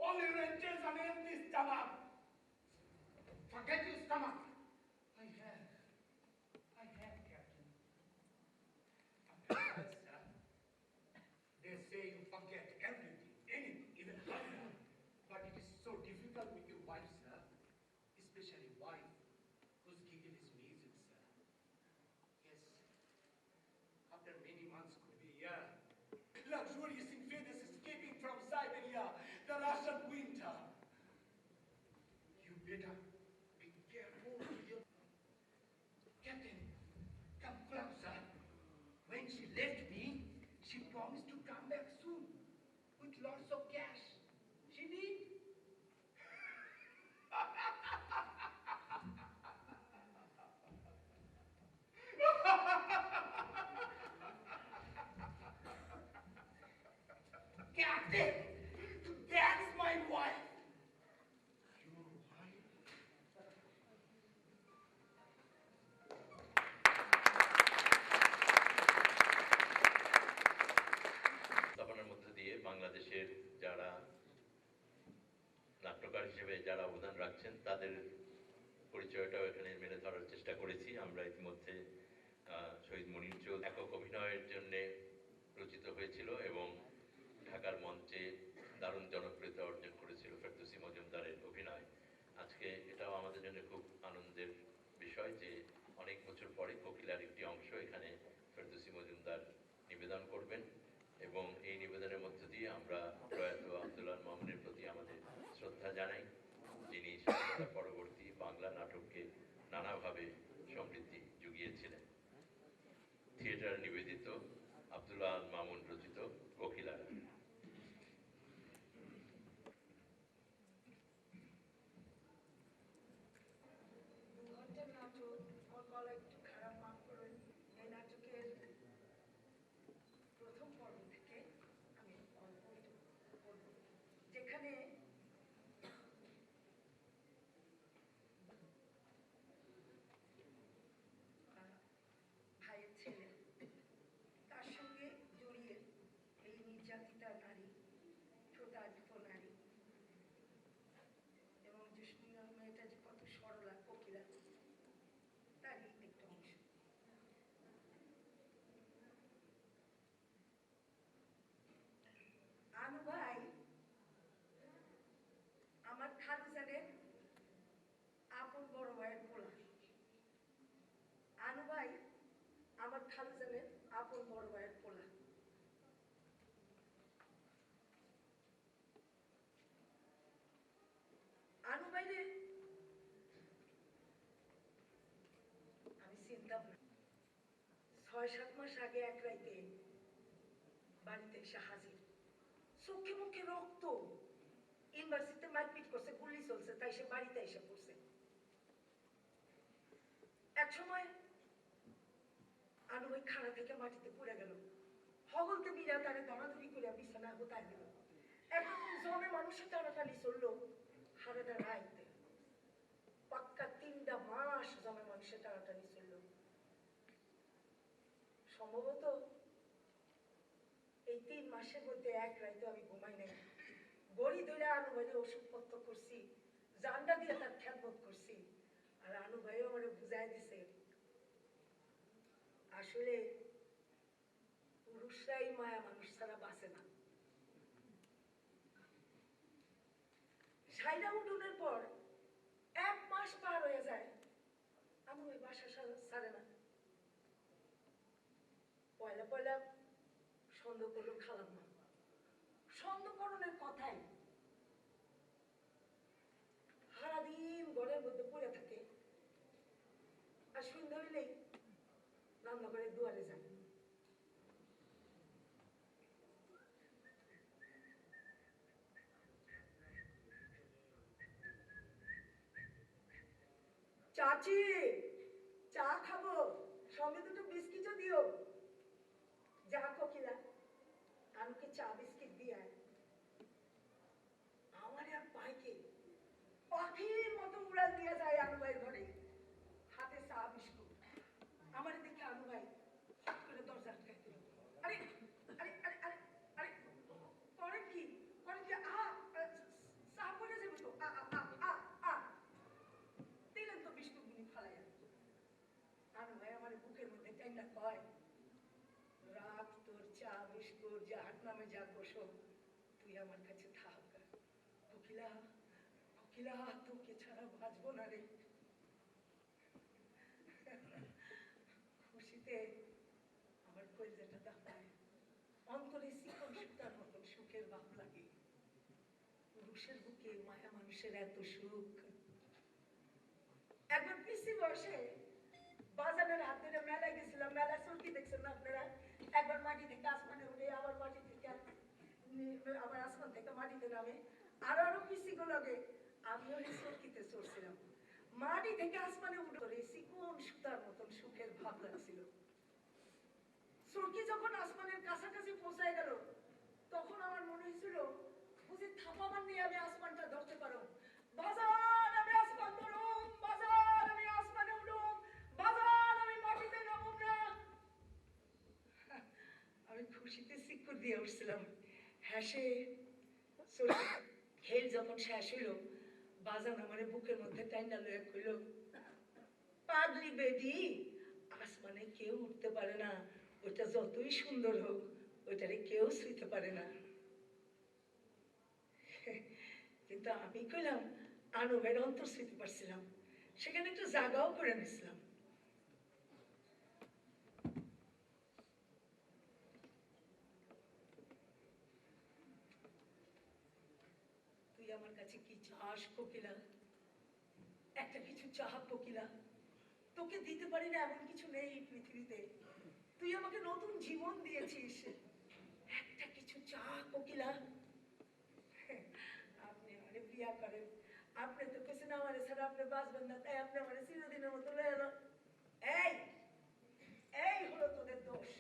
Only wrenches an empty stomach. Forget your stomach. I have, Captain. Sir, they say you forget everything, anything, even hunger. But it is so difficult with your wife, sir. Especially wife, whose giggle is music, sir. Yes, after many months, could be a year. Luxurious in feathers escaping from Siberia, the Russian winter. You better be careful with your... Captain, come closer. When she left me, she promised to come back soon with lots of cash. She did. Captain, that's my wife. Your wife? স্থাপনার মধ্য দিয়ে বাংলাদেশের যারা নাট্যকার হিসেবে যারা অবদান রাখছেন তাদের পরিচয়টাও এখানে মেলে ধরার চেষ্টা করেছি। আমরা ইতিমধ্যে শহীদ মনির চৌধুরী একক অভিনয়ের জন্য রচিত হয়েছিল এবং ঢাকার মঞ্চে দারুণ জনপ্রিয়তা অর্জন করেছিল ফেরদৌসী মজুমদারের অভিনয়। আজকে এটাও আমাদের জন্য খুব আনন্দের বিষয় যে অনেক বছর পরে কোকিলার একটি অংশ এখানে ফেরদৌসী মজুমদার নিবেদন করবেন এবং এই নিবেদনের মধ্য দিয়ে আমরা প্রয়াত আব্দুল আল মামুনের প্রতি আমাদের শ্রদ্ধা জানাই, যিনি স্বাধীনতা পরবর্তী বাংলা নাটককে নানাভাবে সমৃদ্ধি জুগিয়েছিলেন। থিয়েটার নিবেদিত আব্দুল আল মামুন রচিত কোকিলারা। ভাইয়ের ছেলে তার সঙ্গে জড়িয়ে এই নির্যাতিতা নারী, প্রতারিত নারী এবং জুসমিনা মেয়েটা যে কত সরলা কোকিলা তারই একটা অংশ। আনু ভাই আমার খালুজানের আপন বড় ভাইয়ের পোলা। আনু ভাই আমার খালুজানের আপন বড় ভাইয়ের পোলা। আনু ভাইরে আমি চিনতাম না। ৬-৭ মাস আগে এক রাইতে বাড়িতে এসে হাজির, চোখে মুখে রক্ত। ইউনিভার্সিটিতে মারপিট করছে, গুলি চলছে, তাই সে বাড়িতে এসে পড়ছে। এক সময় আনু ওই খানা থেকে মাটিতে পড়ে গেল, হগলতে মিরা তারে দরাদরি করে বিছানায় গোতায় দিল। এখন জমে মানুষের টানাটানি চললো হারাটা রাইতে। পাক্কা 3টা মাস জমে মানুষের টানাটানি চলল। সম্ভবত এই 3 মাসের মধ্যে এক রাইতে আমি ঘুমাই নাই। গড়ি ধরে আনু ভাইয়ের ওষুধপত্র করছি, জান্ডা দিয়ে তার খেদমত করছি। আর আনু ভাইও আমার বুঝাই দিছে আসলে পুরুষরাই মায়া মানুষ ছাড়া বাঁচে না। সাইরা উঠোনের পর 1 মাস পার হয়ে যায়, আমি ওই বাসা ছাড়ে না। পয়লা পয়লা সন্দেহ করলো খালাম না, সন্দেহকরণের কথাই সারাদিন ঘরের মধ্যে পড়ে থাকে। আর সন্ধ্যা হইলেই রান্নাঘরের দুয়ারে যায়। চাচি চা খাবো, সঙ্গে 2টো বিস্কিটও দিও। যা কোকিলা, আনুকে চা বিস্কিট দিয়ে আমার আর পাইকে পাখির মতো উড়াল দিয়ে যায় আনু ভাইয়ের ঘরে, হাতে চা বিস্কুট। আমার দেখে আনু ভাই হট করে দরজা আটকাই দিল। আরে আরে আরে আরে আরে করেন কি? কোকিলা তোকে ছাড়া বাঁচবো না রে। খুশিতে আমার কলজাটা দাপায়, অন্তরে চিকন সুতার মতন সুখের ভাব লাগে। পুরুষের বুকে মায়া মানুষের এত সুখ। একবার পিসি বসে বাজারের হাত ধরে মেলায় গেছিলাম, মেলা চলতি দেখছেন না আপনারা? একবার মাটি থেকে আসমানে উঠে, আবার মাটি থেকে আবার আসমান থেকে মাটিতে নামে। আরো পিসি গুলোকে আমিও চরকিতে চড়ছিলাম, মাটি থেকে আসমানে উঠে চিকন সুতার মতন সুখের ভাব লাগছিল। চরকি যখন আসমানের কাছাকাছি পৌঁছায় গেল, তখন আমার মনে হয়েছিল বুঝি থাপাবার নিয়ে আমি আসমানটা ধরতে পারো। বাজার আমি আসমান ধরুম, বাজার আমি আসমানে উঠুম, বাজার আমি মাটিতে নামুম না। আমি খুশিতে সিক্কুর দিয়ে উঠছিলাম। হেসে খেল যখন শেষ হইল, বাজান আমার বুকের মধ্যে টাইনা লয়ে কইল, পাগলি বেডি, আসমানে কেউ উঠতে পারে না, ওইটা যতই সুন্দর হোক ওইটারে কেউ ছুঁইতে পারে না। কিন্তু আমি কইলাম আনুবের অন্তর ছুঁইতে পারছিলাম, সেখানে একটু জাগাও করে নিছিলাম। তুই আমার কাছে কি চাস কোকিলা? একটা কিছু চাহ কোকিলা, তোকে দিতে পারি না এমন কিছু নেই এই পৃথিবীতে। তুই আমাকে নতুন জীবন দিয়েছিস, একটা কিছু চাহ কোকিলা। আপনি আমারে বিয়া করেন, আপনি তো কেছেন আমারে ছাড়া আপনি বাঁচবেন না, তাই আপনি আমারে চিরদিনের মতো লয়ে এলো। এই এই হলো তোদের দোষ।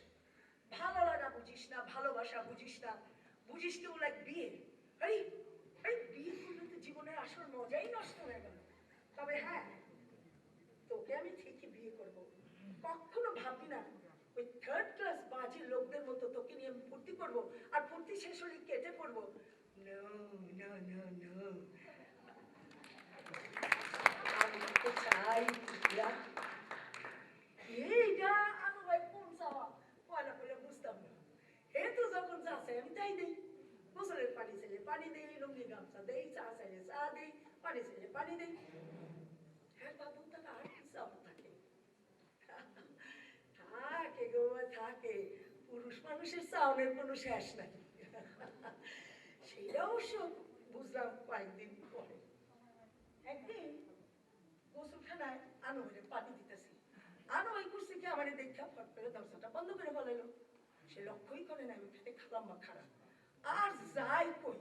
ভালো লাগা বুঝিস না, ভালোবাসা বুঝিস না, বুঝিস কেউ লাগ বিয়ে। এই এই বিয়ে করলে তো জীবনের আসল মজাই নষ্ট হয়ে গেল। তবে হ্যাঁ, তোকে আমি ঠিকই বিয়ে করব। কখনো ভাববি না ওই থার্ড ক্লাস বাজে লোকদের মতো তোকে নিয়ে আমি ফুর্তি করবো, আর ফুর্তি শেষ হলে কেটে পড়বো। নো নো নো নো, আমি তো চাই এইটা আমি ভাই কোন চাওয়া পয়লা পয়লা বুঝতাম না। এ তো যখন চা চাই আমি তাই দেই, গোসলের পানি চাইলে পানি দেই, লুঙ্গি গামছা দেই, চা চাইলে চা দেই, পানি চাইলে পানি দেই। হ্যাঁ বাবু তাহলে আর কি চাওয়া থাকে? থাকে গো থাকে, পুরুষ মানুষের চাওনের কোনো শেষ নাই। সেইটা অবশ্য বুঝলাম কয়েকদিন পরে। একদিন গোসলখানায় আনোয়ারের পানি দিতেছি, আনোয়ার করছে কি আমার দেখা ফট করে দরজাটা বন্ধ করে বলাইলো। সে লক্ষ্যই করে না ওইখানে খালাম্মা খারাপ। আর যাই কই,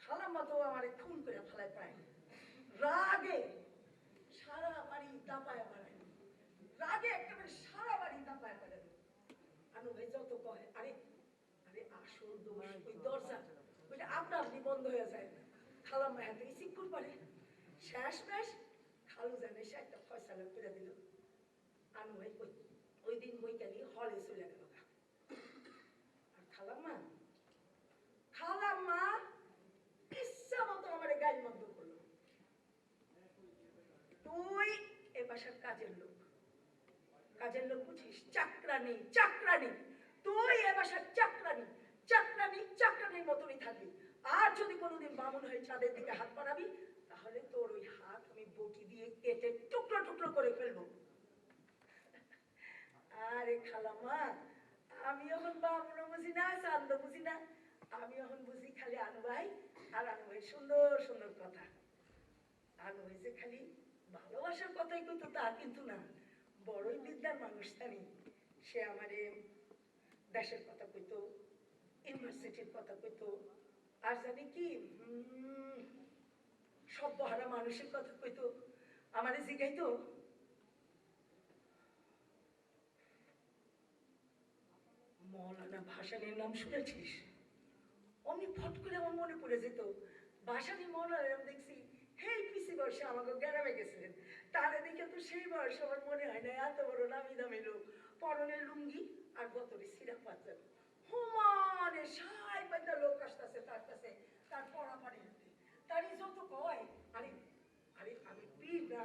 খালাম্মা তো আমার খুন করে ফেলায় প্রায়। রাগে সারা বাড়ি দাপায় বাড়াই, রাগে একেবারে সারা বাড়ি দাপায় বাড়াই। আনু ভাই যত কয়, আরে আরে আসল দোষ ওই দরজা, ওইটা আপনা আপনি বন্ধ হয়ে যায়। খালাম্মা হাতে সিকুর পারে। শেষ ম্যাশ খালু জানে সে একটা ফয়সালা করে দিল। আনু ভাই ওই দিন বইকালি হলে চলে গেল। আর খালাম্মা খালাম্মা ইচ্ছা মতো আমার গাড়ি বন্ধ করলো। তুই এ বাসার কাজের লোক, কাজের লোক বুঝিস? চাকরানি চাকরানি, তুই এ বাসার চাকরানি, চাকরানি চাকরানির মতনই থাকবি। আর যদি কোনোদিন বামুন হয়ে চাঁদের দিকে হাত বাড়াবি, তাহলে তোর ওই হাত আমি বটি দিয়ে কেটে টুকরো টুকরো করে ফেলবো। আরে খালাম্মা, আমি এখন বামুনও বুঝি না, চাঁদ বুঝি না, আমি এখন বুঝি খালি আনু ভাই আর আনু ভাই সুন্দর সুন্দর কথা। আনু ভাই যে খালি ভালোবাসার কথাই কইতো তা কিন্তু না, বড়ই বিদ্যার মানুষ জানি। সে আমারে দেশের কথা কইতো, ইউনিভার্সিটির কথা কইতো, আর জানি কি সভ্যহারা মানুষের কথা কইতো। আমারে জিগাইতো, মৌলানা ভাসানীর নাম শুনেছিস? অমনি ফট করে আমার মনে পড়ে যেত ভাসানী মৌলানা নাম দেখছি হেই পিসি বয়সে আমাকে গ্রামে গেছিলেন। তাহলে দেখে তো সেই বয়সে আমার মনে হয় না এত বড় নামি দামি লোক, পরনের লুঙ্গি আর বোতলে সিরাপ পাচ্ছেন, হুমানে সাই পাইতা লোক আসতেছে তার কাছে, তার পড়া পানি হতে। তারই যত কয়, আরে আরে আমি পীর না,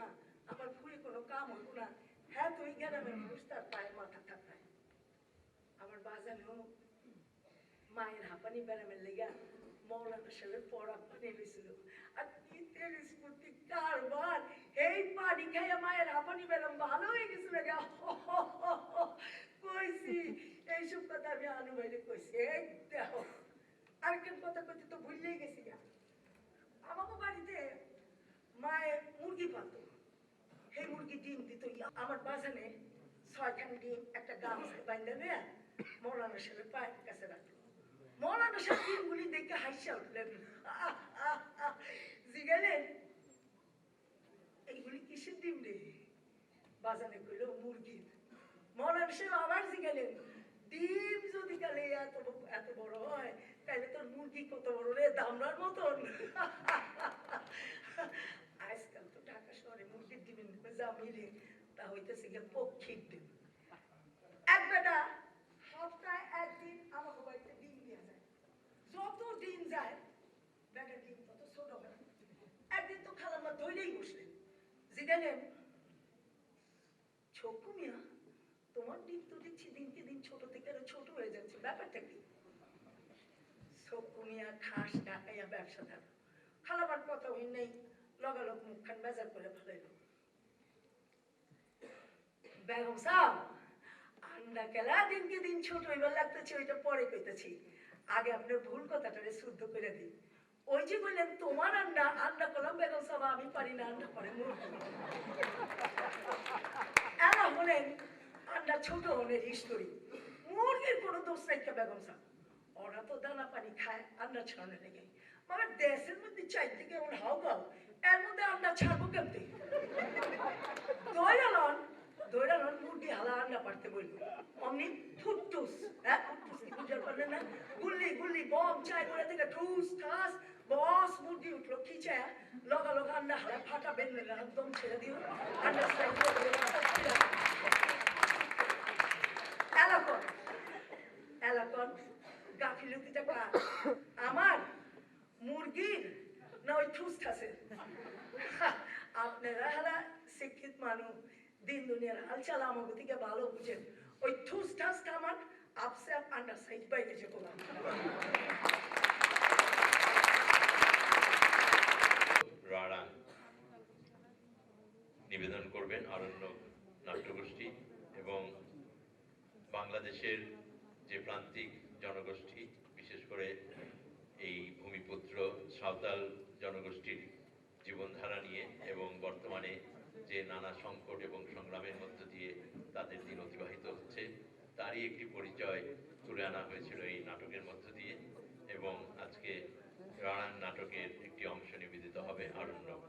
আমার ফুলে কোনো কাম হইব না। হ্যাঁ তুই গ্রামের মানুষ, তার পায়ে মাথা থাকায়। আমার বাজানেও মায়ের হাঁপানি ব্যারামের লেগা মৌলানা সাহেবের পড়া পানি হয়েছিল, আর নিতে নিষ্পত্তি কারবার এই পানি খাইয়া মায়ের হাঁপানি পেলাম ভালো হয়ে গেছিল গা কইছি এইসব কথা আমি আনু ভাইরে কইছি এই দেখো আরেকটা কথা কইতে তো ভুললেই গেছি গা আমাকে বাড়িতে মায়ের মুরগি পালতো সেই মুরগি ডিম দিত আমার বাজানে 6খান ডিম একটা গামছায় বাইন্ধা নিয়ে মৌলানা সাহেবের পায়ের কাছে রাখলো মৌলানা সাহেব ডিমগুলি দেখে হাসিয়া উঠলেন জিগালেন এইগুলি কিসের ডিম রে বাজানে কইল মুরগির মৌলানা সাহেব আবার জিগালেন ডিম যদি কালে এত বড় হয় তাহলে তোর মুরগি কত বড় রে দামড়ার মতন আজকাল তো ঢাকা শহরে মুরগির ডিমের নামে যা মিলে তা হইতেছে গিয়ে পক্ষীর ডিম এক বেটা সপ্তাহে একদিন আমাকে বাড়িতে ডিম দিয়ে যায় যত দিন যায় বেটার ডিম তত ছোট হয় একদিন তো খালাম্মা ধৈরেই বসলেন জিগালেন ছকু মিয়া তোমার ডিম তো দেখছি দিনকে দিন ছোট থেকে আরো ছোট হয়ে যাচ্ছে ব্যাপারটা কি ছকু মিয়া খাস ঢাকাইয়া ব্যবসাদার খালাবার কথা হই নেই লগালগ মুখখান বেজার করে ফেলাইল বেগম সাহেব আন্ডা কেলা দিনকে দিন ছোট হইবার লাগতেছে ওইটা পরে কইতেছি আগে আপনার ভুল কথাটারে শুদ্ধ করে দিই ওই যে বললেন তোমার আন্ডা আন্ডা করলাম বেগম সাহেব আমি পারি না আন্ডা করে মুরগি এরা হলেন আন্ডা ছোট হলের হিস্টোরি মুরগির কোনো দোষ নাই বেগম সাহেব ওরা তো দানা পানি খায় আন্ডা ছাড়ানো লেগে মানে দেশের মধ্যে চাইতে কেমন হাও গাও এর মধ্যে আন্ডা ছাড়বো কেমতে দৈরালন মুরগি হালা আন্ডা পারতে বলবো অমনি ফুটটুস হ্যাঁ ফুটটুস কি বুঝার পারলেন না গুল্লি গুল্লি বম চাই করে থেকে ঠুস ঠাস বস মুরগি উঠলো খিচায়া লগালগ আন্ডা হালা ফাটা বেললে একদম ছেড়ে দিও আন্ডা সাইড এলাকন গাফিলতিটা কার আমার মুরগির না ওই ঠুস ঠাসের আপনারা হারা শিক্ষিত মানুষ দিন দুনিয়ার হালচাল আমাকে থেকে ভালো বুঝেন ওই ঠুস ঠাসটা আমার আপসে আপ আন্ডার সাইড বাইরে যে বললাম রাড়া নিবেদন করবেন আরণ্যক নাট্যগোষ্ঠী এবং বাংলাদেশের যে প্রান্তিক জনগোষ্ঠী বিশেষ করে এই ভূমিপুত্র সাঁওতাল জনগোষ্ঠীর জীবনধারা নিয়ে এবং বর্তমানে যে নানা সংকট এবং সংগ্রামের মধ্য দিয়ে তাদের দিন অতিবাহিত হচ্ছে তারই একটি পরিচয় তুলে আনা হয়েছিল এই নাটকের মধ্য দিয়ে এবং আজকে রাড়ান নাটকের একটি অংশ নিবেদিত হবে আরণ্যক।